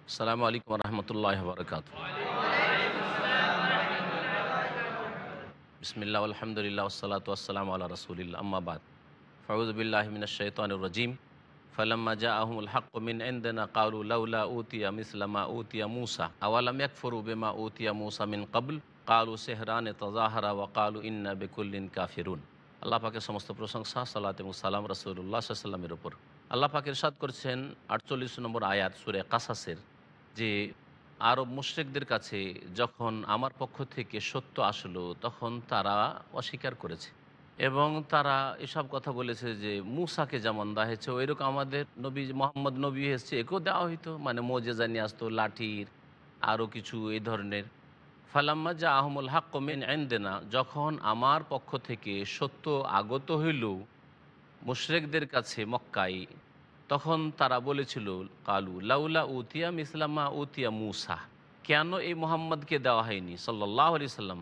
আসসালামু আলাইকুম রহমতুল্লাহ বরকাত। বিসমিল্লাহ আলহামদুলিল্লাহ ওসসালাতু ওয়াসসালামু আলা রাসূলিল্লাহ আম্মা বাদ। ফাউযু বিল্লাহি মিনাশ শাইতানির রাজিম। ফালাম্মা জাআহুমুল হাক্কু মিন ইনদিনা ক্বালু লাউলা উতিয়া মিসলা মা উতিয়া মূসা আওয়ালাম ইয়াকফুরু বিমা উতিয়া মূসা মিন ক্বাবল ক্বালু সিহরানে তাযাহারা ওয়া ক্বালু ইন্না বিকুল্লিন কাফিরুন। আল্লাহ পাকের সমস্ত প্রশংসা, সালাত এবং সালাম রাসূলুল্লাহ সাল্লাল্লাহু আলাইহি ওয়াসাল্লামের উপর। আল্লাহ পাক ইরশাদ করছেন ৪৮ নম্বর আয়াত সূরা কাসাসের, যে আরব মুশরিকদের কাছে যখন আমার পক্ষ থেকে সত্য আসলো তখন তারা অস্বীকার করেছে এবং তারা এসব কথা বলেছে যে মূসাকে যেমন দেওয়া হয়েছে ওইরকম আমাদের নবী মোহাম্মদ নবী এসছে, একেও দেওয়া হইতো, মানে মোজেজা নিয়ে আসতো, লাঠির আরও কিছু এই ধরনের। ফালাম্মা যা আহমুল হাক্ক মিন ইনদিনা, যখন আমার পক্ষ থেকে সত্য আগত হইল মুশরিকদের কাছে মক্কায়, তখন তারা বলেছিল কালু লাউলা উতিয়া মিসলামা উতিয়া মূসা, কেন এই মোহাম্মদকে দেওয়া হয়নি সাল্লাল্লাহু আলাইহি সাল্লাম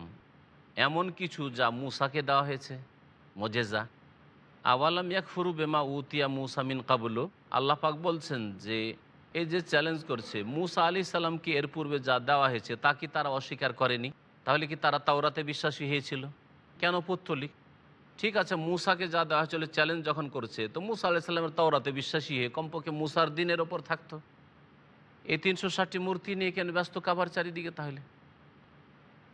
এমন কিছু যা মূসাকে দেওয়া হয়েছে, মজেজা। আওয়ালাম ইয়াকফুরু বেমা উতিয়া মূসা মিন কাবলু, আল্লাহ পাক বলছেন যে এই যে চ্যালেঞ্জ করছে মূসা আলাইহিস সালামকে এর পূর্বে যা দেওয়া হয়েছে তা কি তারা অস্বীকার করেনি? তাহলে কি তারা তাওরাতে বিশ্বাসী হয়েছিল? কেন পৌত্তলিক? ঠিক আছে, মূসাকে যা দেওয়া হয়েছিল চ্যালেঞ্জ যখন করছে, তো মূসা আলাইহিস সালামের তাওরাতে বিশ্বাসী হয়ে কমপক্ষে মূসার দিনের ওপর থাকতো। এই ৩৬০টি মূর্তি নিয়ে কেন ব্যস্ত কাবার চারিদিকে? তাহলে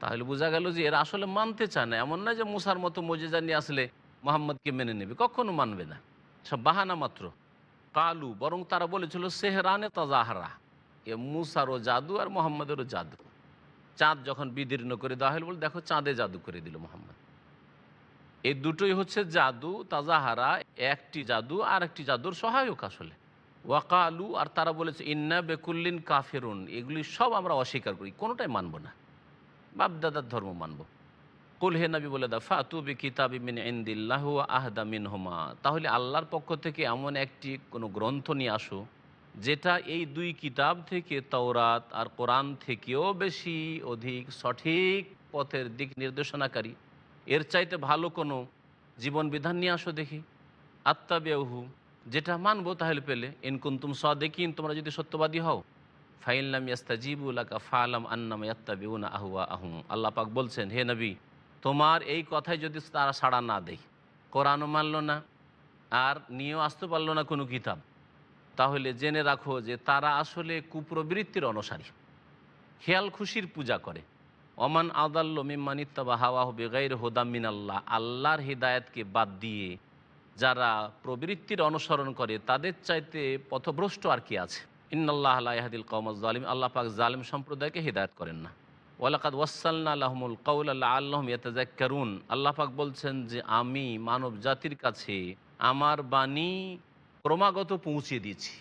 তাহলে বোঝা গেল যে এরা আসলে মানতে চায় না। এমন না যে মূসার মতো মজেজা নিয়ে আসলে মোহাম্মদকে মেনে নেবে, কখনো মানবে না, সব বাহানা মাত্র। কালু, বরং তারা বলেছিল সেহরানে তাজাহারা, এ মূসারও জাদু আর মোহাম্মদেরও জাদু। চাঁদ যখন বিদীর্ণ করে দেওয়া হলো, বলে দেখো চাঁদে জাদু করে দিল মোহাম্মদ। এই দুটোই হচ্ছে জাদু, তাজাহারা, একটি জাদু আর একটি জাদুর সহায়ক আসলে। ওয়াকালু, আর তারা বলেছে ইন্না বেকুল্লিন কাফেরুন, এগুলি সব আমরা অস্বীকার করি, কোনোটাই মানব না, বাপদাদার ধর্ম মানব। কুল, হে নবী বলে দা ফাতু বি কিতাবি মিন ইনদিল্লাহি ওয়া আহদা মিনহুমা, তাহলে আল্লাহর পক্ষ থেকে এমন একটি কোনো গ্রন্থ নিয়ে আসো যেটা এই দুই কিতাব থেকে, তাওরাত আর কোরআন থেকেও বেশি অধিক সঠিক পথের দিক নির্দেশনাকারী। এর চাইতে ভালো কোনো জীবন বিধান নিয়ে আসো দেখি। আত্তাবিউহু, যেটা মানবো তাহলে পেলে। ইন কুনতুম সাদিকিন, তোমরা যদি সত্যবাদী হও। ফাইন লাম ইয়াস্তাজিবু লাকা ফালাম আন্নামা ইয়াত্তাবিউনা আহওয়াআহুম, আল্লাহ পাক বলছেন হে নবী, তোমার এই কথাই যদি তারা সাড়া না দেয়, কোরআনও মানল না আর নিয়েও আসতে পারলো না কোনো কিতাব, তাহলে জেনে রাখো যে তারা আসলে কুপ্রবৃত্তির অনুসারী, খেয়াল খুশির পূজা করে। ওমান আদাল্ল মিম্মান ইত্তাবা হাওয়াহু বিগাইরি হুদাম মিনাল্লাহ, আল্লাহর হিদায়াতকে বাদ দিয়ে যারা প্রবৃত্তির অনুসরণ করে তাদের চাইতে পথভ্রষ্ট আর কি আছে। ইন্নাল্লাহ লা ইয়াহদিল কওমাজ জালিম, আল্লাহ পাক জালিম সম্প্রদায়কে হিদায়াত করেন না। ওয়ালাকাদ ওয়াসসালনা লাহুমুল কাওলা লাআল্লাহুম ইয়াতাযাক্কারুন, আল্লাহ পাক বলছেন যে আমি মানব জাতির কাছে আমার বাণী ক্রমাগত পৌঁছিয়ে দিয়েছি।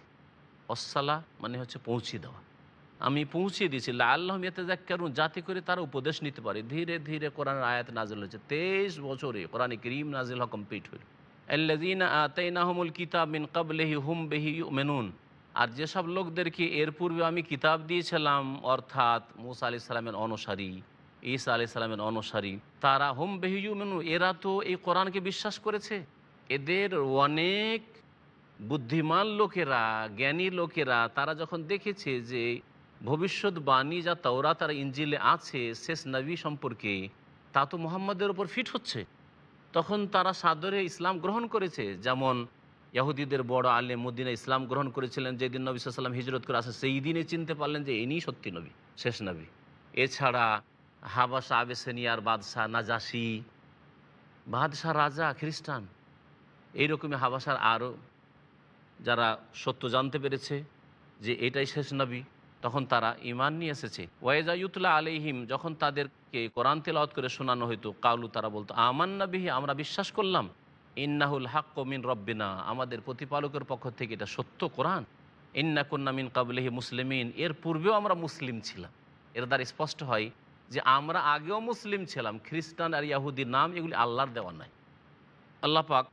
ওয়াসসালা মানে হচ্ছে পৌঁছিয়ে দেওয়া, আমি পৌঁছিয়ে দিয়েছি লাআল্লাহুম ইয়াতাযাক্কারুন, যাতে করে তারা উপদেশ নিতে পারে। ধীরে ধীরে কোরআনের আয়াত নাজিল হয়েছে, 23 বছরে কোরআনে কারীম নাজিল হওয়া কমপ্লিট হল। আল্লাযীনা আতাইনাহুমুল কিতাব মিন ক্বাবলিহি হুম বিহি ইউমিনুন, আর যেসব লোকদেরকে এর পূর্বে আমি কিতাব দিয়েছিলাম, অর্থাৎ মূসা আলাইহিস সালামের অনুসারী, ঈসা আলাইহিস সালামের অনুসারী, তারা হুম বিহি ইউমিনুন, এরা তো এই কোরআনকে বিশ্বাস করেছে। এদের অনেক বুদ্ধিমান লোকেরা, জ্ঞানী লোকেরা, তারা যখন দেখেছে যে ভবিষ্যৎবাণী যা তাওরাত আর ইনজিলে আছে শেষ নবী সম্পর্কে, তা তো মুহাম্মদের ওপর ফিট হচ্ছে, তখন তারা সাদরে ইসলাম গ্রহণ করেছে। যেমন ইহুদিদের বড় আলেম মদিনা ইসলাম গ্রহণ করেছিলেন যেদিন নবী সাল্লাল্লাহু আলাইহি ওয়াসাল্লাম হিজরত করে আসে, সেই দিনে চিনতে পারলেন যে ইনিই সত্যি নবী, শেষ নবী। এছাড়া হাবাসা আবেসেনিয়ার বাদশাহ নাজাসি, বাদশাহ রাজা খ্রিস্টান, এইরকমই হাবাসার আরও যারা সত্য জানতে পেরেছে যে এটাই শেষ নবী, তখন তারা ঈমান নিয়ে এসেছে। ওয়াইজা ইউতলা আলাইহিম, যখন তাদেরকে কোরআন তেলাওয়াত করে শোনানো হতো, কালু, তারা বলতো আমান্না বিহি, আমরা বিশ্বাস করলাম, ইন্নাহুল হাক্কু মিন রব্বিনা, আমাদের প্রতিপালকের পক্ষ থেকে এটা সত্য কোরআন। ইন্না কুন্না মিন কাবলিহি মুসলিমিন, এর পূর্বেও আমরা মুসলিম ছিলাম। এর দ্বারা স্পষ্ট হয় যে আমরা আগেও মুসলিম ছিলাম। খ্রিস্টান আর ইয়াহুদির নাম এগুলি আল্লাহর দেওয়া নয়। আল্লাহ পাক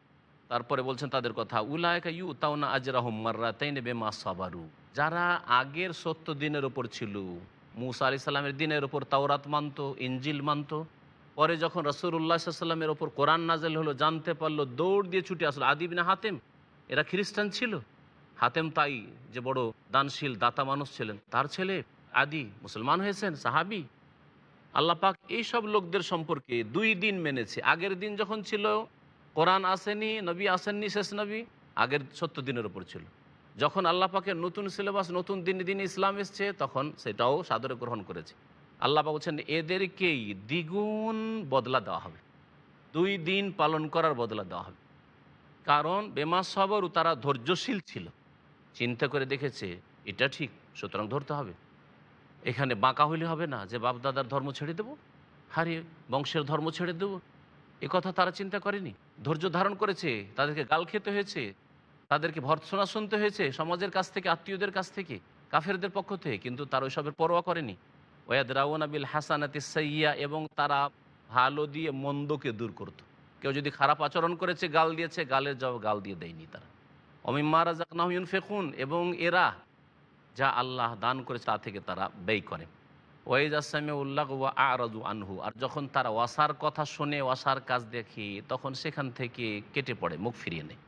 তারপরে বলছেন তাদের কথা, উলাইকা ইউতাউনা আজরাহুম মাররাতাইন বিমা সাবারু, যারা আগের সত্য দিনের ওপর ছিল, মূসা আলাইহিস সালামের দিনের ওপর তাওরাত মানত, ইনজিল মানত, পরে যখন রাসূলুল্লাহ সাল্লাল্লাহু আলাইহি ওয়াসাল্লামের ওপর কোরআন নাযিল হলো, জানতে পারলো, দৌড় দিয়ে ছুটে আসলো। আদি ইবনে হাতেম, এরা খ্রিস্টান ছিল, হাতেম তাই যে বড় দানশীল দাতা মানুষ ছিলেন, তার ছেলে আদি মুসলমান হয়েছেন, সাহাবি। আল্লাহ পাক এইসব লোকদের সম্পর্কে 2 দিন মেনেছে। আগের দিন যখন ছিল কোরআন আসেনি, নবী আসেননি, শেষ নবী আগের 70 দিনের ওপর ছিল। যখন আল্লাহ পাকের নতুন সিলেবাস, নতুন দিন দিন ইসলাম এসছে, তখন সেটাও সাদরে গ্রহণ করেছে। আল্লাহ পাক বলছেন এদেরকেই দ্বিগুণ বদলা দেওয়া হবে, 2 দিন পালন করার বদলা দেওয়া হবে। কারণ বেমা সবর, তারা ধৈর্যশীল ছিল, চিন্তা করে দেখেছে এটা ঠিক, সুতরাং ধরতে হবে। এখানে বাঁকা হইলে হবে না যে বাপ দাদার ধর্ম ছেড়ে দেবো, হারিয়ে বংশের ধর্ম ছেড়ে দেবো, এ কথা তারা চিন্তা করেনি। ধৈর্য ধারণ করেছে, তাদেরকে গাল খেতে হয়েছে, তাদেরকে ভর্ৎসনা শুনতে হয়েছে সমাজের কাছ থেকে, আত্মীয়দের কাছ থেকে, কাফেরদের পক্ষ থেকে, কিন্তু তারা ওইসবের পরোয়া করেনি। ওয়াদরাউনা বিল হাসানাতি সাইয়্যা, এবং তারা ভালো দিয়ে মন্দকে দূর করত। কেউ যদি খারাপ আচরণ করেছে, গাল দিয়েছে, গালের জবাব গাল দিয়ে দেয়নি তারা। অমিম্মা রাযাকনাহুম ইউনফিকুন, এবং এরা যা আল্লাহ দান করেছে তা থেকে তারা ব্যয় করে। ওয়াইযা সামিউল লাগওয়া আ'রাদু আনহু, আর যখন তারা ওয়াসার কথা শোনে, ওয়াসার কাজ দেখে, তখন সেখান থেকে কেটে পড়ে, মুখ ফিরিয়ে নেয়।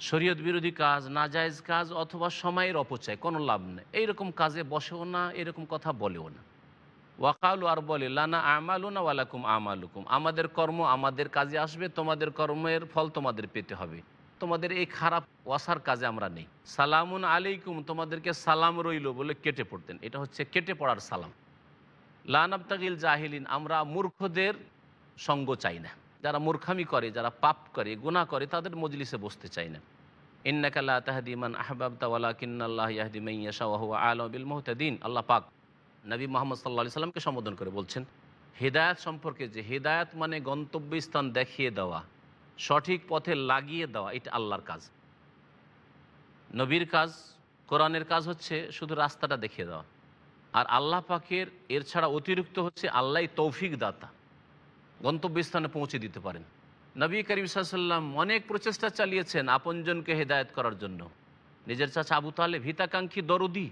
শরীয়ত বিরোধী কাজ, নাজায়েজ কাজ অথবা সময়ের অপচয়, কোনো লাভ নেই, এইরকম কাজে বসেও না, এরকম কথা বলেও না। ওয়াকালু, আর বলে লানা আমালুনা ওয়ালাকুম আমালুকুম, আমাদের কর্ম আমাদের কাজে আসবে, তোমাদের কর্মের ফল তোমাদের পেতে হবে, তোমাদের এই খারাপ ওয়াসার কাজে আমরা নেই। সালামুন আলাইকুম, তোমাদেরকে সালাম রইল বলে কেটে পড়তেন, এটা হচ্ছে কেটে পড়ার সালাম। লা নাবতাগিল জাহিলিন, আমরা মূর্খদের সঙ্গ চাই না, যারা মূর্খামি করে, যারা পাপ করে, গুনাহ করে, তাদের মজলিসে বসতে চাই না। ইন্নাকা লা তাহদি মান আহবাবতা ওয়ালাকিন্নাল্লাহ ইয়াহদি মান ইয়াশা ওয়া হুয়া আ'লামু বিল মুহতাদিন। আল্লাহ পাক নবী মুহাম্মদ সাল্লাল্লাহু আলাইহি সাল্লামকে সম্বোধন করে বলছেন হিদায়াত সম্পর্কে, যে হিদায়াত মানে গন্তব্যস্থান দেখিয়ে দেওয়া, সঠিক পথে লাগিয়ে দেওয়া, এটা আল্লাহর কাজ। নবীর কাজ, কোরআনের কাজ হচ্ছে শুধু রাস্তাটা দেখিয়ে দেওয়া। আর আল্লাহ পাকের এর ছাড়া অতিরিক্ত হচ্ছে আল্লাহই তৌফিক দাতা, গন্তব্যস্থানে পৌঁছে দিতে পারেন। নবী করিম সাল্লাল্লাহু আলাইহি সাল্লাম অনেক প্রচেষ্টা চালিয়েছেন আপনজনকে হেদায়েত করার জন্য। নিজের চাচা আবু তালেব হিতাকাঙ্ক্ষী দরদি,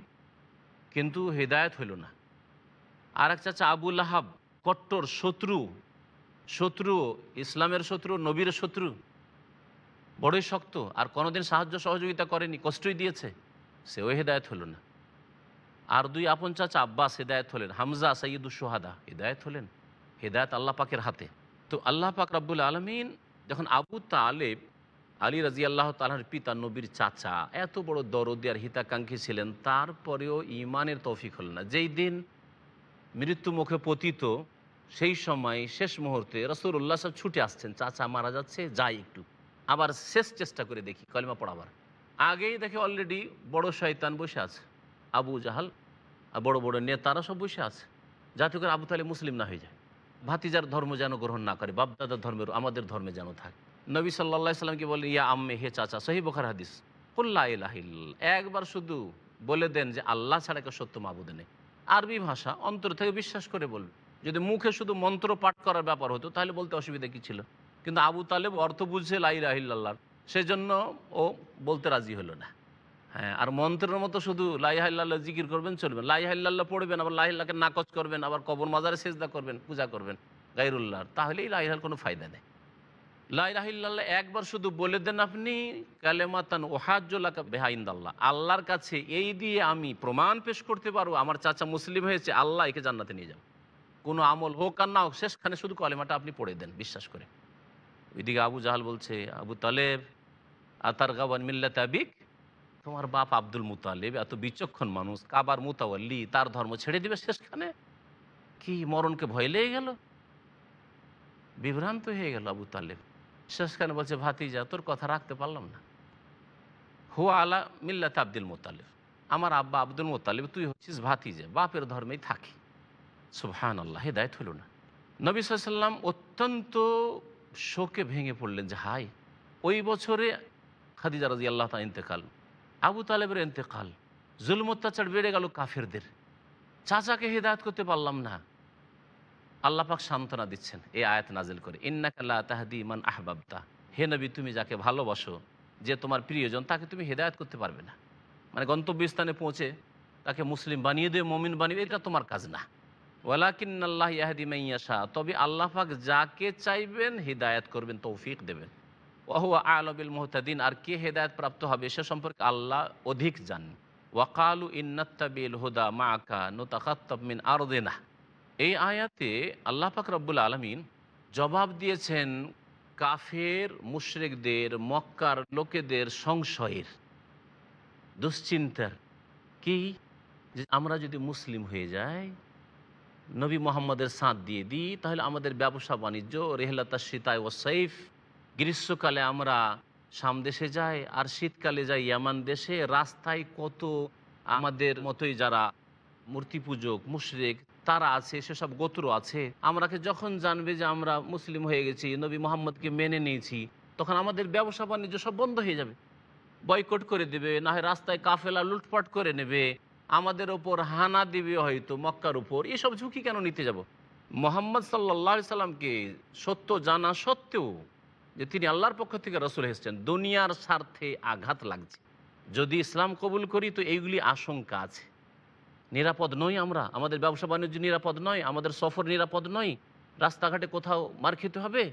কিন্তু হেদায়েত হইল না। আর এক চাচা আবু লাহাব কট্টর শত্রু, ইসলামের শত্রু, নবীর শত্রু, বড়ই শক্ত, আর কোনোদিন সাহায্য সহযোগিতা করেনি, কষ্টই দিয়েছে, সেও হেদায়েত হলো না। আর 2 আপন চাচা আব্বাস হেদায়েত হলেন, হামজা সৈয়দুশ শুহাদা হেদায়েত হলেন। হেদায়েত আল্লাহ পাকের হাতে। তো আল্লাহ পাক রব্বুল আলমিন যখন আবু তালেব, আলী রাদিয়াল্লাহু তাআলার পিতা, নবীর চাচা, এত বড় দরদি আর হিতাকাঙ্ক্ষী ছিলেন, তারপরেও ঈমানের তৌফিক হল না। যেই দিন মৃত্যু মুখে পতিত, সেই সময় শেষ মুহূর্তে রাসূলুল্লাহ সাহেব ছুটে আসছেন, চাচা মারা যাচ্ছে, যাই একটু আবার শেষ চেষ্টা করে দেখি কলেমা পড়াবার। আগেই দেখে অলরেডি বড় শয়তান বসে আছে, আবু জাহাল আর বড় বড় নেতারা সব বসে আছে, যাতে করে আবু তালেব মুসলিম না হয়ে যায়, ভাতিজার ধর্ম যেন গ্রহণ না করে, বাপদাদার ধর্মের আমাদের ধর্মে যেন থাকে। নবী সাল্লাল্লাহু আলাইহি সাল্লামকে বলেন ইয়া আম্মে, হে চাচা, সহিহ বুখারী হাদিস, কুল লা ইলাহা ইল্লাল্লাহ, একবার শুধু বলে দেন যে আল্লাহ ছাড়া কেউ সত্য মাবুদ নেই। আরবি ভাষা, অন্তর থেকে বিশ্বাস করে বলবে। যদি মুখে শুধু মন্ত্র পাঠ করার ব্যাপার হতো তাহলে বলতে অসুবিধা কী ছিল, কিন্তু আবু তালেব অর্থ বুঝছে লা ইলাহা ইল্লাল্লাহ, সেজন্য ও বলতে রাজি হলো না। হ্যাঁ, আর মন্ত্রের মতো শুধু লা ইলাহা ইল্লাল্লাহ জিকির করবেন চলবে, লা ইলাহা ইল্লাল্লাহ পড়বেন, আবার লা ইলাহাকে নাকচ করবেন, আবার কবর মাজারে সেজদা করবেন, পূজা করবেন গায়রুল্লাহর, তাহলেই লা ইলাহার কোনো ফায়দা নেই। লা ইলাহা ইল্লাল্লাহ একবার শুধু বলে দেন আপনি, কালেমাতান উহাজ্জু লাকা বিহা ইনদাল্লাহ, আল্লাহর কাছে এই দিয়ে আমি প্রমাণ পেশ করতে পারবো আমার চাচা মুসলিম হয়েছে, আল্লাহ একে জান্নাতে নিয়ে যাবে। কোনো আমল হোক আর না হোক, শেষখানে শুধু কলেমাটা আপনি পড়ে দেন বিশ্বাস করে। ওইদিকে আবু জাহাল বলছে, আবু তালেব আতারগাবান মিল্লাত আবিক, তোমার বাপ আব্দুল মুতালিব এত বিচক্ষণ মানুষ, কাবার মুতাওয়াল্লি, তার ধর্ম ছেড়ে দিবে শেষখানে? কি মরণকে ভয় লেগে গেল, বিভ্রান্ত হয়ে গেল আবু তালেব। শেষখানে বলছে, ভাতিজা তোর কথা রাখতে পারলাম না, হুয়া আলা মিল্লাত আব্দুল মুতালিব, আমার আব্বা আব্দুল মুতালিব, তুই হচ্ছিস ভাতিজা, বাপের ধর্মেই থাকি। সুবহানাল্লাহ, হেদায়েত হলো না। নবী সাল্লাল্লাহু আলাইহি সাল্লাম অত্যন্ত শোকে ভেঙে পড়লেন যে হায়, ওই বছরে খাদিজা রাদিয়াল্লাহু তাআলা ইন্তেকাল, আবু তালেবের ইন্তেকাল, জুলম অত্যাচার বেড়ে গেল কাফেরদের, চাচাকে হেদায়েত করতে পারলাম না। আল্লাহ পাক সান্ত্বনা দিচ্ছেন এই আয়াত নাজিল করে, ইন্নাকা লা তাহদি মান আহবাবতা, হে নবী তুমি যাকে ভালোবাসো, যে তোমার প্রিয়জন, তাকে তুমি হেদায়েত করতে পারবে না। মানে গন্তব্যস্থানে পৌঁছে তাকে মুসলিম বানিয়ে দেবে, মুমিন বানিয়ে দেবে, এটা তোমার কাজ না। ওয়ালাকিন্নাল্লাহ ইয়াহদি মান ইয়াশা, তবে আল্লাহ পাক যাকে চাইবেন হিদায়াত করবেন, তৌফিক দেবেন। ওয়াহুয়া আ'লামুল মুহতাদিন, আর কে হেদায়েত প্রাপ্ত হবে সে সম্পর্কে আল্লাহ অধিক জানেন। ওয়াকালু ইন্নাত্তাবিল হুদা মাআকা নুতাখাত্তাব মিন আরদিনা। এই আয়াতে আল্লাহ পাক রব্বুল আলামিন জবাব দিয়েছেন কাফের মুশরিকদের, মক্কার লোকেদের সংশয়ের, দুশ্চিন্তার। কি? যে আমরা যদি মুসলিম হয়ে যাই, নবী মোহাম্মদের সাথ দিয়ে দিই, তাহলে আমাদের ব্যবসা বাণিজ্য রেহলাতা শীতায় ও সাইফ, গ্রীষ্মকালে আমরা শাম দেশে যাই আর শীতকালে যাই ইয়ামান দেশে, রাস্তায় কত আমাদের মতোই যারা মূর্তি পূজক মুশরিক তারা আছে, সেসব গোত্র আছে। আমরাকে যখন জানবে যে আমরা মুসলিম হয়ে গেছি, নবী মোহাম্মদকে মেনে নিয়েছি, তখন আমাদের ব্যবসা বাণিজ্য সব বন্ধ হয়ে যাবে, বয়কট করে দেবে, না হয় রাস্তায় কাফেলা লুটপাট করে নেবে, আমাদের ওপর হানা দিবে হয়তো মক্কার উপর। এসব ঝুঁকি কেন নিতে যাব? মোহাম্মদ সাল্লাল্লাহু আলাইহি সাল্লামকে সত্য জানা সত্ত্বেও যে তিনি আল্লাহর পক্ষ থেকে রসুল এসেছেন, দুনিয়ার স্বার্থে আঘাত লাগছে। যদি ইসলাম কবুল করি তো এইগুলি আশঙ্কা আছে, নিরাপদ নই আমরা, আমাদের ব্যবসা বাণিজ্য নিরাপদ নয়, আমাদের সফর নিরাপদ নয়, রাস্তাঘাটে কোথাও মার খেতে হবে,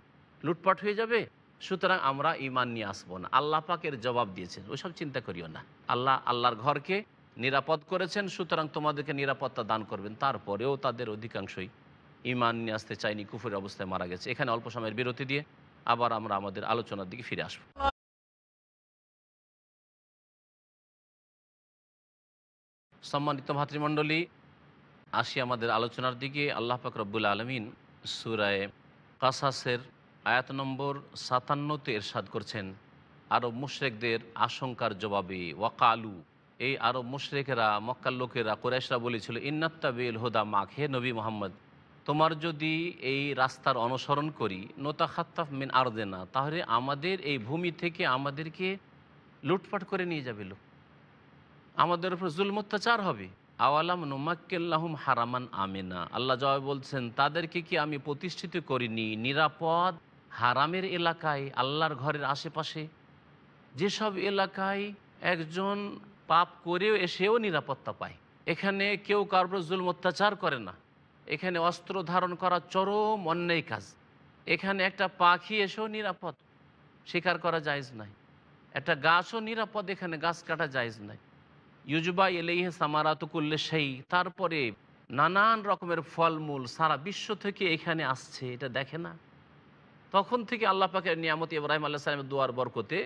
লুটপাট হয়ে যাবে। সুতরাং আমরা ঈমান নিয়ে আসবো না। আল্লাহ পাকের জবাব দিয়েছেন, ওইসব চিন্তা করিও না। আল্লাহর ঘরকে নিরাপদ করেছেন, সুতরাং তোমাদেরকে নিরাপত্তা দান করবেন। তারপরেও তাদের অধিকাংশই ঈমান নিয়ে আসতে চায়নি, কুফরের অবস্থায় মারা গেছে। এখানে অল্প সময়ের বিরতি দিয়ে আবার আমরা আমাদের আলোচনার দিকে ফিরে আসবো। সম্মানিত ভাতৃমণ্ডলী, আসি আমাদের আলোচনার দিকে। আল্লাহ পাক রব্বুল আলমিন সূরায়ে কাসাসের আয়াত নম্বর 57-তে ইরশাদ করছেন, আরব মুশরিকদের আশঙ্কার জবাবে ওয়াকালু, এই আরব মুশরিকেরা, মক্কার লোকেরা, কুরাইশরা বলেছিল, ইন্নাত্তাবিল হুদা মাক, হে নবী মোহাম্মদ, তোমার যদি এই রাস্তার অনুসরণ করি, নোতাখাত্তাফ মিন আরদেনা, তাহলে আমাদের এই ভূমি থেকে আমাদেরকে লুটপাট করে নিয়ে যাবে লোক, আমাদের উপর জুলম অত্যাচার হবে। আওয়ালাম নুমাক্কিল্লাহুম হারামান আমিনা, আল্লাহ জবাব বলছেন, তাদেরকে কি আমি প্রতিষ্ঠিত করিনি নিরাপদ হারামের এলাকায়, আল্লাহর ঘরের আশেপাশে, যেসব এলাকায় একজন পাপ করেও এসেও নিরাপত্তা পায়। এখানে কেউ কারোর উপর জুলম অত্যাচার করে না, এখানে অস্ত্র ধারণ করা চরম অন্যায় কাজ, এখানে একটা পাখি এসেও নিরাপদ, শিকার করা জায়েজ নাই, একটা গাছও নিরাপদ, এখানে গাছ কাটা জায়েজ নাই। ইউজবা এলাইহে সামারাতু কুল্লি সেই, তারপরে নানান রকমের ফলমূল সারা বিশ্ব থেকে এখানে আসছে, এটা দেখে না? তখন থেকে আল্লাহ পাকের নিয়ামত, ইব্রাহিম আলাইহিস সালামের দোয়ার বরকতে,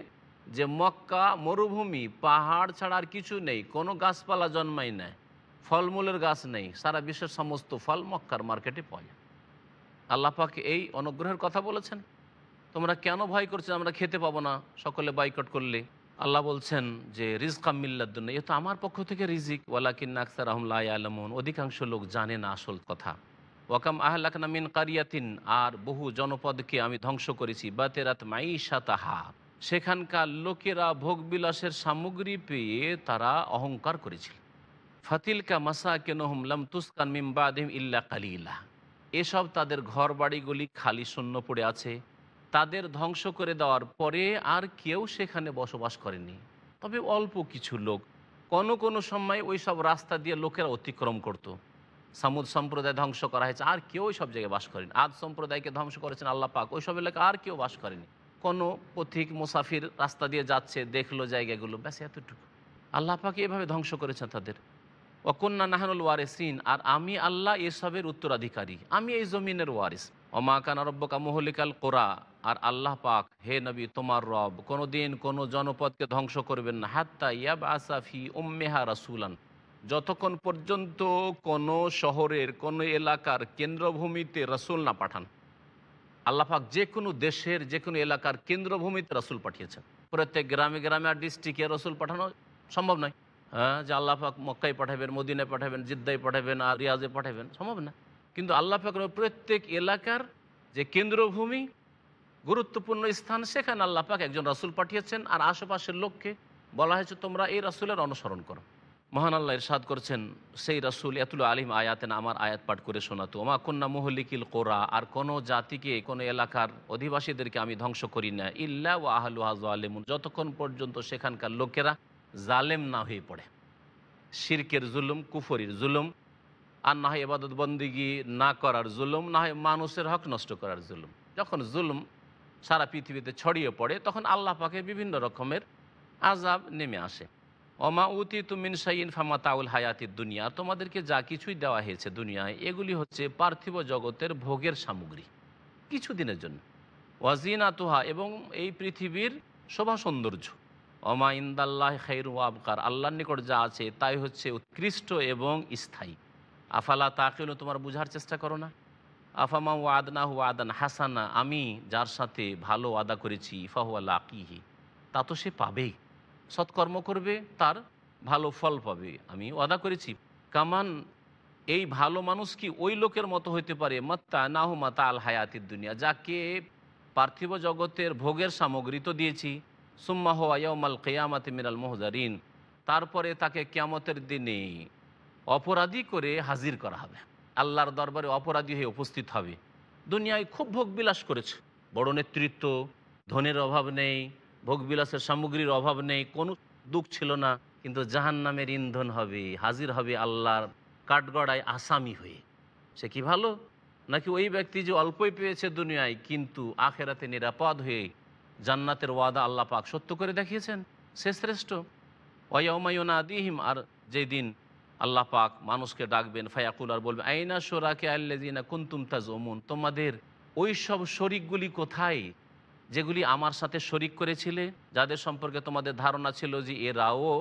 যে মক্কা মরুভূমি, পাহাড় ছাড়া আর কিছু নেই, কোনো গাছপালা জন্মায় নেয়, ফলমূলের গাছ নেই, সারা বিশ্বের সমস্ত ফল মক্কার মার্কেটে পাওয়া যায়। আল্লাহ পাক এই অনুগ্রহের কথা বলেছেন, তোমরা কেন ভয় করছো আমরা খেতে পাবো না সকলে বয়কট করলে? আল্লাহ বলছেন যে রিজকাম মিল্লাদুন্না, এ তো আমার পক্ষ থেকে রিজিক, ওয়ালাকিন্না আকসারাহুম লা ইয়ালামুন, অধিকাংশ লোক জানে না আসল কথা। ওয়াকাম আহলাকনা মিন কারিয়াতিন, আর বহু জনপদকে আমি ধ্বংস করেছি, বাতেরাত মাইশাতাহা, সেখানকার লোকেরা ভোগবিলাসের সামগ্রী পেয়ে তারা অহংকার করেছিল। ফাতিলকা মাসাকিনুহুম লাম তুসকান মিন বাদিহিম ইল্লা কালিলা, এসব তাদের ঘর বাড়িগুলি খালি শূন্য পড়ে আছে, তাদের ধ্বংস করে দেওয়ার পরে আর কেউ সেখানে বসবাস করেনি, তবে অল্প কিছু লোক। কোনো কোনো সময় ওই সব রাস্তা দিয়ে লোকেরা অতিক্রম করত। সামুদ সম্প্রদায় ধ্বংস করা হয়েছে, আর কেউ ওই সব জায়গায় বাস করেনি। আদ সম্প্রদায়কে ধ্বংস করেছেন আল্লাহ পাক, ওই সব এলাকা আর কেউ বাস করেনি। কোনো পথিক মুসাফির রাস্তা দিয়ে যাচ্ছে, দেখলো জায়গাগুলো, ব্যাস এতটুকু। আল্লাহ পাক এভাবে ধ্বংস করেছেন তাদের। ওয়াকুন্না নাহনুল ওয়ারিসিন, আর আমি আল্লাহ এসবের উত্তরাধিকারী, আমি এই জমিনের ওয়ারিস। ওমা কানা রব্বুকা মুহলিকাল কোরা, আর আল্লাহ পাক, হে নবী, তোমার রব কোনো দিন কোনো জনপদকে ধ্বংস করবেন না, হাত্তা ইয়াবআসা ফি উম্মিহা রাসূলান, যতক্ষণ পর্যন্ত কোনো শহরের, কোনো এলাকার কেন্দ্রভূমিতে রাসূল না পাঠান। আল্লাহ পাক যে কোনো দেশের, যে কোনো এলাকার কেন্দ্রভূমিতে রাসূল পাঠিয়েছেন। প্রত্যেক গ্রামে গ্রামে আর ডিস্ট্রিক্টে রাসূল পাঠানো সম্ভব নয়। হ্যাঁ, যে আল্লাহ পাক মক্কায় পাঠাবেন, মদিনায় পাঠাবেন, জিদ্দায় পাঠাবেন, আর রিয়াজে পাঠাবেন, সম্ভব না। কিন্তু আল্লাহ পাক প্রত্যেক এলাকার যে কেন্দ্রভূমি, গুরুত্বপূর্ণ স্থান, সেখানে আল্লাহ পাক একজন রাসূল পাঠিয়েছেন, আর আশেপাশের লোককে বলা হয়েছে তোমরা এই রাসূলের অনুসরণ করো। মহান আল্লাহ ইরশাদ করছেন, সেই রাসূল ইয়াতুলু আলাইহিম আয়াতিন, আমার আয়াত পাঠ করে শোনাতো। ওমা কুন্না মুহলিকিল কোরা, আর কোনো জাতিকে, কোনো এলাকার অধিবাসীদেরকে আমি ধ্বংস করি না, ইল্লা ওয়া আহলুহা যালিমুন, যতক্ষণ পর্যন্ত সেখানকার লোকেরা জালেম না হয়ে পড়ে। শিরকের জুলুম, কুফরির জুলুম, আর না হয় ইবাদত বন্দিগি না করার জুলুম, না হয় মানুষের হক নষ্ট করার জুলুম। যখন জুলুম সারা পৃথিবীতে ছড়িয়ে পড়ে, তখন আল্লাহ পাকের বিভিন্ন রকমের আযাব নেমে আসে। ওমা উতিতু মিন শাইইন ফামাতাউল হায়াতিদ দুনিয়া, তোমাদেরকে যা কিছুই দেওয়া হয়েছে দুনিয়ায়, এগুলি হচ্ছে পার্থিব জগতের ভোগের সামগ্রী কিছুদিনের জন্য। ওয়াজিনাতুহা, এবং এই পৃথিবীর শোভা সৌন্দর্য। ওমা ইনদাল্লাহি খায়রু ওয়া আবকার, আল্লাহর নিকট যা আছে তাই হচ্ছে উৎকৃষ্ট এবং স্থায়ী। আফালা তাকিলুন, তোমার বুঝার চেষ্টা করো না। আফামা ওয়াদনাহু ওয়াদান হাসানা, আমি যার সাথে ভালো ওয়াদা করেছি, ফাহুয়া লাকিহি, তা তো সে পাবেই। সৎকর্ম করবে তার ভালো ফল পাবে, আমি ওয়াদা করেছি। কামান, এই ভালো মানুষ কি ওই লোকের মতো হইতে পারে, মাত্তা নাহু মাতা আল হায়াতির দুনিয়া, যাকে পার্থিব জগতের ভোগের সামগ্রী তো দিয়েছি, সুম্মা হুয়া ইয়াউমাল কিয়ামাতি মিনাল মুহজারিন, তারপরে তাকে কিয়ামতের দিনে অপরাধী করে হাজির করা হবে, আল্লাহর দরবারে অপরাধী হয়ে উপস্থিত হবে। দুনিয়ায় খুব ভোগবিলাস করেছে, বড় নেতৃত্ব, ধনের অভাব নেই, ভোগবিলাসের সামগ্রীর অভাব নেই, কোনো দুঃখ ছিল না, কিন্তু জাহান্নামের ইন্ধন হবে, হাজির হবে আল্লাহর কাঠগড়ায় আসামি হয়ে। সে কি ভালো, নাকি ওই ব্যক্তি যে অল্পই পেয়েছে দুনিয়ায় কিন্তু আখেরাতে নিরাপদ হয়ে জান্নাতের ওয়াদা আল্লাহ পাক সত্য করে দেখিয়েছেন, সে শ্রেষ্ঠ। ওয়াউমায়ুনাদিহিম, আর যেদিন আল্লাহ পাক মানুষকে ডাকবেন, ফায়াকুল, আর বলবে, আইনা শুরাকা আল্লাযিনা কুনতুম তাজউমুন, তোমাদের ওই সব শরিকগুলি কোথায় যেগুলি আমার সাথে শরিক করেছিলে, যাদের সম্পর্কে তোমাদের ধারণা ছিল যে এরাও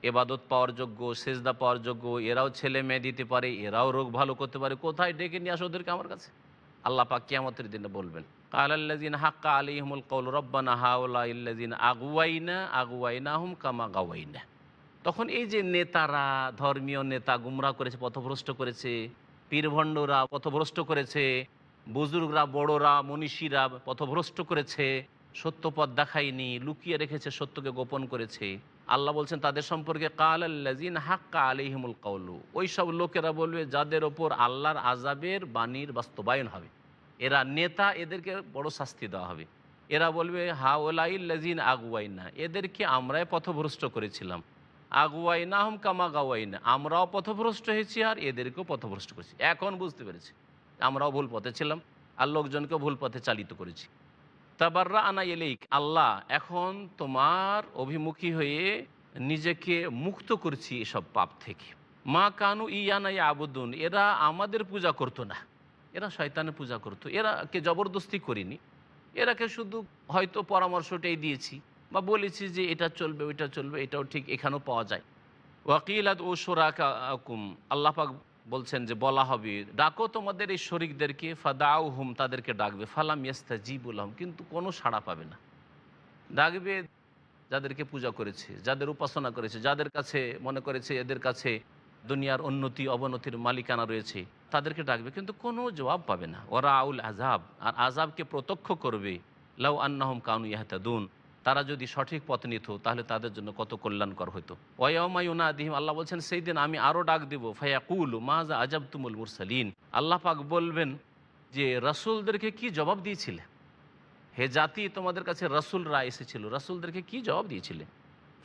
এবাদত পাওয়ার যোগ্য, সেজদা পাওয়ার যোগ্য, এরাও ছেলে মেয়ে দিতে পারে, এরাও রোগ ভালো করতে পারে, কোথায় ডেকে নিয়ে আসো ওদেরকে আমার কাছে। আল্লাহ পাক কিয়ামতের দিনে বলবেন, কালাল্লাযিনা হাক্কা আলাইহিমুল কওল রব্বানা হাউলাইল্লাযিনা আগুওয়াইনাহুম কামা গাওয়াইনা। তখন এই যে নেতারা, ধর্মীয় নেতা গুমরাহ করেছে, পথভ্রষ্ট করেছে, পীরভণ্ডরা পথভ্রষ্ট করেছে, বুজুর্গরা, বড়রা, মনীষীরা পথভ্রষ্ট করেছে, সত্য পথ দেখায়নি, লুকিয়ে রেখেছে, সত্যকে গোপন করেছে, আল্লাহ বলছেন তাদের সম্পর্কে কালাল্লাযিনা হাক্কা আলাইহিমুল কওলু, ওই সব লোকেরা বলবে যাদের ওপর আল্লাহর আযাবের বাণীর বাস্তবায়ন হবে, এরা নেতা, এদেরকে বড় শাস্তি দেওয়া হবে। এরা বলবে হাউলাইল্লাযিনা আগুওয়াইনা, এদেরকে আমরাই পথভ্রষ্ট করেছিলাম, আগুওয়াইনাহুম কামা গাওয়াইনা, আমরাও পথভ্রষ্ট হয়েছি আর এদেরকেও পথভ্রষ্ট করেছি। এখন বুঝতে পেরেছি আমরাও ভুল পথে ছিলাম আর লোকজনকেও ভুল পথে চালিত করেছি। তাবাররা আনা ইলাইক, আল্লাহ এখন তোমার অভিমুখী হয়ে নিজেকে মুক্ত করছি এসব পাপ থেকে। মা কানু ইয়ানা ইয়াবুদুন, এরা আমাদের পূজা করতো না, এরা শয়তানের পূজা করতো, এরাকে জবরদস্তি করিনি, এরাকে শুধু হয়তো পরামর্শটাই দিয়েছি বা বলেছি যে এটা চলবে, ওইটা চলবে, এটাও ঠিক, এখানেও পাওয়া যায়। ওয়াকিলাত ও শুরাকাকুম, আল্লাহ পাক বলছেন যে বলা হবে, ডাকো তোমাদের এই শরিকদেরকে, ফাদাউহুম, তাদেরকে ডাকবে, ফালাম ইয়াস্তাজিবু লাহুম, কিন্তু কোনো সাড়া পাবে না। ডাকবে যাদেরকে পূজা করেছে, যাদের উপাসনা করেছে, যাদের কাছে মনে করেছে এদের কাছে দুনিয়ার উন্নতি অবনতির মালিকানা রয়েছে, তাদেরকে ডাকবে, কিন্তু কোনো জবাব পাবে না। ওরা আউল আজাব, আর আজাবকে প্রত্যক্ষ করবে। লাউ আন্নাহুম কানু ইয়াহতাদুন, তারা যদি সঠিক পথ নিত তাহলে তাদের জন্য কত কল্যাণকর হতো। ওয়াইয়াউমা ইউনাদিহিম, আল্লাহ বলছেন সেই দিন আমি আরও ডাক দেবো, ফায়াকুলু মাজা আজাবতুমুল মুরসালিন, আল্লাহ পাক বলবেন যে রাসূলদেরকে কি জবাব দিয়েছিলে, হে জাতি তোমাদের কাছে রাসূলরা এসেছিল, রাসূলদেরকে কি জবাব দিয়েছিলে।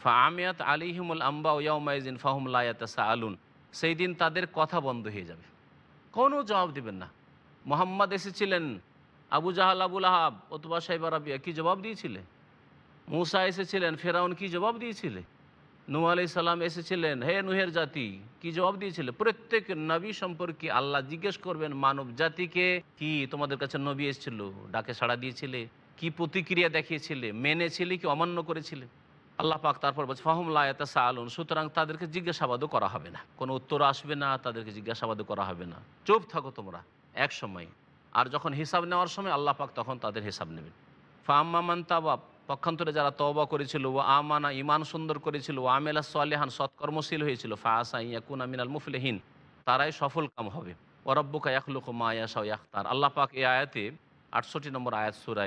ফাআমিয়াত আলাইহিমুল আম্বা ইয়াউমাইযিন ফাহুম লা ইয়াতাসাআলুন, সেই দিন তাদের কথা বন্ধ হয়ে যাবে, কোনো জবাব দেবেন না। মুহাম্মদ এসেছিলেন, আবু জাহাল, আবু লাহাব, উতবা, শাইবা, রাবিয়া, কি জবাব দিয়েছিলে? মূসা এসেছিলেন, ফেরাউন, কি জবাব দিয়েছিলে? নূহ আলাইহিস সালাম এসেছিলেন, হে নূহের জাতি, কি জবাব দিয়েছিলে? প্রত্যেক নবী সম্পর্কে আল্লাহ জিজ্ঞেস করবেন মানব জাতিকে, কি তোমাদের কাছে নবী এসেছিল, ডাকে সাড়া দিয়েছিলে, কি প্রতিক্রিয়া দেখিয়েছিলে, মেনেছিলে কি অমান্য করেছিলে? আল্লাহ পাক তারপর বলছে ফাহুম লা ইয়াতাসাআলুন, সুতরাং তাদেরকে জিজ্ঞাসাবাদও করা হবে না, কোনো উত্তর আসবে না, তাদেরকে জিজ্ঞাসাবাদও করা হবে না, চুপ থাকো তোমরা এক সময়। আর যখন হিসাব নেওয়ার সময় আল্লাহ পাক তখন তাদের হিসাব নেবেন। ফাম্মা মান তাবা, পক্ষান্তরে যারা তওবা করেছিল, ও আমানা, ইমান সুন্দর করেছিল, ও আমেলা সালেহান, সৎকর্মশীল হয়েছিল, ফাআসা ইয়াকুনা মিনাল মুফলিহিন, তারাই সফল কাম হবে। ওয়া রাব্বুকা ইয়াখলুকু মা ইয়াশা ওয়া ইয়াখতার, আল্লাহ পাক এই আয়াতে 68 নম্বর আয়াত সূরা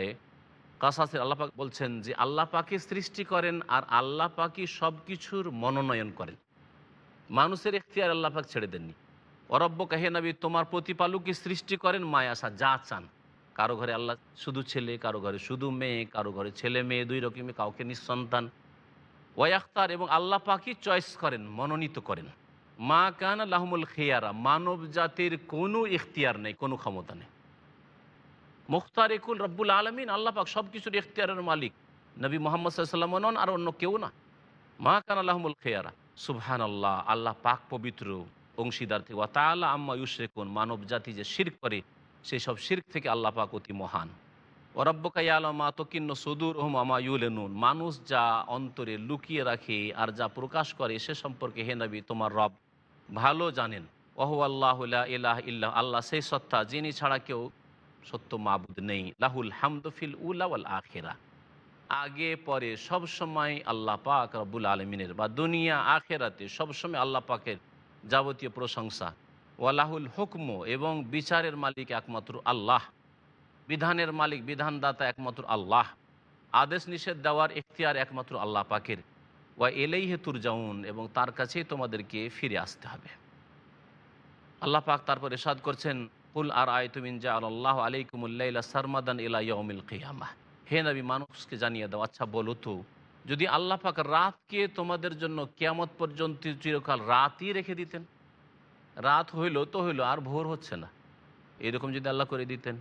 কাসাসের আল্লাহ পাক বলছেন যে আল্লাহ পাকই সৃষ্টি করেন আর আল্লাহ পাকই সব কিছুর মনোনয়ন করেন, মানুষের ইখতিয়ার আল্লাহ পাক ছেড়ে দেননি। ওয়া রাব্বুকা, হে নবী, তোমার প্রতিপালকই সৃষ্টি করেন মায়াশা, যা চান। কারো ঘরে আল্লাহ শুধু ছেলে, কারো ঘরে শুধু মেয়ে, কারো ঘরে ছেলে মেয়ে দুই রকমই, কাউকে নিঃসন্তান। ওয়াক্তার, এবং আল্লাহ পাকই চয়েস করেন, মনোনীত করেন। মা কানা লাহুমুল খিয়ারা, মানব জাতির কোনো ইখতিয়ার নেই, কোনো ক্ষমতা নেই, মুখতারিকুল রব্বুল আলমিন, আল্লাহ পাক সব কিছুর ইখতিয়ারের মালিক। নবী মোহাম্মদ সাল্লাল্লাহু আলাইহি ওয়াসাল্লাম নন, আর অন্য কেউ না। মা কানা লাহুমুল খেয়ারা, সুবহান আল্লাহ, আল্লাহ পাক পবিত্র অংশীদার থেকে। ওয়া তাআলা আম্মা ইউশরিকুন, মানব জাতি যে শিরক করে সেই সব শিরক থেকে আল্লাহ পাক অতি মহান। ওয়া রাব্বুকা ইয়ালামু মা তুকিন্নু সুদুরুহুম ওয়া মা ইউলিনুন, মানুষ যা অন্তরে লুকিয়ে রাখে আর যা প্রকাশ করে সে সম্পর্কে হে নবী তোমার রব ভালো জানেন। ওয়া হুয়া আল্লাহু লা ইলাহা ইল্লা, আল্লাহ সেই সত্তা যিনি ছাড়া কেউ সত্য মাবুদ নেই। লাহুল হামদু ফিল উলা ওয়াল আখিরা, আগে পরে সব সময় আল্লাহ পাক রব্বুল আলমিনের, বা দুনিয়া আখেরাতে সবসময় আল্লাহ পাকের যাবতীয় প্রশংসা। ওয়ালাহুল হুকম, এবং বিচারের মালিক একমাত্র আল্লাহ, বিধানের মালিক বিধানদাতা একমাত্র আল্লাহ, আদেশ নিষেধ দেওয়ার ইখতিয়ার একমাত্র আল্লাহ পাকের। ওয়া ইলাইহি তুরজাউন, এবং তার কাছেই তোমাদেরকে ফিরে আসতে হবে। আল্লাহ পাক তারপর ইরশাদ করছেন, কুল আরাআইতুম ইন জাআলাল্লাহু আলাইকুমুল লাইলা সারমাদান ইলা ইয়াউমিল কিয়ামাহ, হে নবী মানুষকে জানিয়ে দাও, আচ্ছা বলো তো, যদি আল্লাহ পাক রাতকে তোমাদের জন্য কিয়ামত পর্যন্ত চিরকাল রাতই রেখে দিতেন, রাত হইল তো হইল, আর ভোর হচ্ছে না, এরকম যদি আল্লাহ করে দিতেন।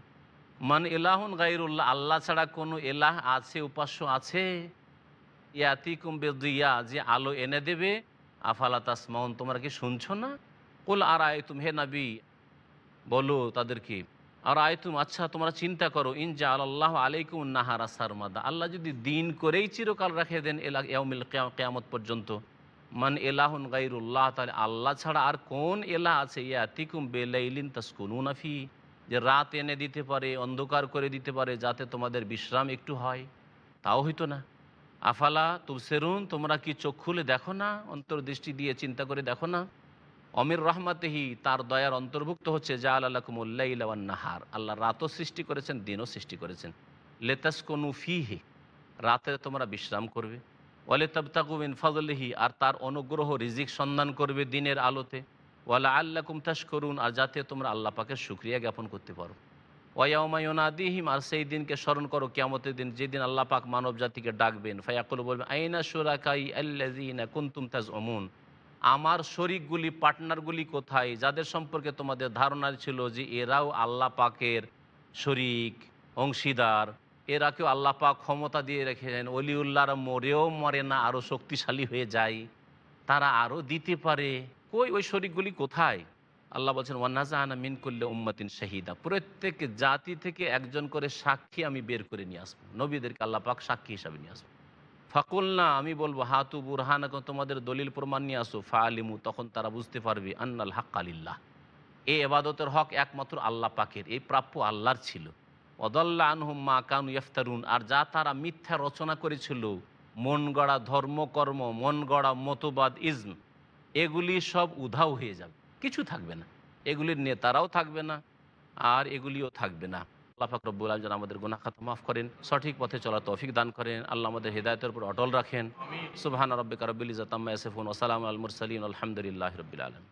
মান ইলাহুন গায়রুল্লাহ, আল্লাহ ছাড়া কোনো এলাহ আছে, উপাস্য আছে? ইয়াতিকুম বিদিয়া, যে আলো এনে দেবে। আফালা তাসমাউন, তোমরা কি শুনছো না? কুল আরাআইতুম, হে নবী বলো তাদেরকে, আর আয়তুম, আচ্ছা তোমরা চিন্তা করো, ইন জাআলাল্লাহু আলাইকুম নাহারা সারমাদা, আল্লাহ যদি দিন করেই চিরকাল রেখে দেন এলা ইয়াউমিল কিয়ামত পর্যন্ত, মান এলাহুন গায়রুল্লাহ, তাহলে আল্লাহ ছাড়া আর কোন এলাহ আছে? ইয়াতিকুম বিলাইলিন তাসকুনুনা ফি, যে রাত এনে দিতে পারে, অন্ধকার করে দিতে পারে, যাতে তোমাদের বিশ্রাম একটু হয়, তাও হইতো না। আফালা তুবসিরুন, তোমরা কি চোখ খুলে দেখো না, অন্তর্দৃষ্টি দিয়ে চিন্তা করে দেখো না? অমির রহমাতেহি, তার দয়ার অন্তর্ভুক্ত হচ্ছে জাআল লাকুমুল লাইলা ওয়ান নাহার, আল্লাহ রাতও সৃষ্টি করেছেন, দিনও সৃষ্টি করেছেন। লিতাসকুনু ফীহি, রাতে তোমরা বিশ্রাম করবে। ওয়ালিতাবতাগু মিন ফাদলিহি, আর তার অনুগ্রহ রিজিক সন্ধান করবে দিনের আলোতে। ওয়ালাআল্লাকুম তাশকুরুন, আর যাতে তোমরা আল্লাহ পাকের শুকরিয়া জ্ঞাপন করতে পারো। ওয়াইয়াউমা ইউনাদিহিম, আর সেই দিনকে স্মরণ করো, কিয়ামতের দিন, যেদিন আল্লাহ পাক মানব জাতিকে ডাকবেন। ফায়াকুলু, বলবেন, আইনা শুরাকাই আল্লাযীনা কুনতুম তাজউমুন, আমার শরিকগুলি, পার্টনারগুলি কোথায়, যাদের সম্পর্কে তোমাদের ধারণা ছিল যে এরাও আল্লাহ পাকের শরিক, অংশীদার, এরাকেও আল্লাহ পাক ক্ষমতা দিয়ে রেখেছেন, অলিউল্লাহরা মরেও মরে না, আরও শক্তিশালী হয়ে যায়, তারা আরও দিতে পারে, কই ওই শরিকগুলি কোথায়? আল্লাহ বলছেন, ওয়ানাজাআনা মিন কুল্লি উম্মাতিন শাহিদা, প্রত্যেক জাতি থেকে একজন করে সাক্ষী আমি বের করে নিয়ে আসবো, নবীদেরকে আল্লাহ পাক সাক্ষী হিসাবে নিয়ে আসবো। ফাকুলনা, আমি বলবো, হাতু বুরহানাকুম, তোমাদের দলিল প্রমাণ নিয়ে আসো। ফাআলিমু, তখন তারা বুঝতে পারবে, আন্নাল হাক্কা লিল্লাহ, এই ইবাদতের হক একমাত্র আল্লাহ পাকের, এই প্রাপ্য আল্লাহর ছিল। ওয়াদাল্লা আনহুম মা কানু ইফতারুন, আর যা তারা মিথ্যা রচনা করেছিল, মন গড়া ধর্মকর্ম, মন গড়া মতবাদ, ইজম, এগুলি সব উধাও হয়ে যাবে, কিছু থাকবে না, এগুলির নেতারাও থাকবে না, আর এগুলিও থাকবে না। আল্লাহ পাক রব্বুল আলামিন যেন আমাদের গুনাহ খাতা মাফ করেন, সঠিক পথে চলার তৌফিক দান করেন, আল্লাহ আমাদের হিদায়াতের উপর অটল রাখেন। সুবহান রাব্বিকা রাব্বিল ইজ্জাতি আম্মা ইয়াসিফুন ওয়া সালামুন আলাল মুরসালিন, আলহামদুলিল্লাহি রাব্বিল আলামিন।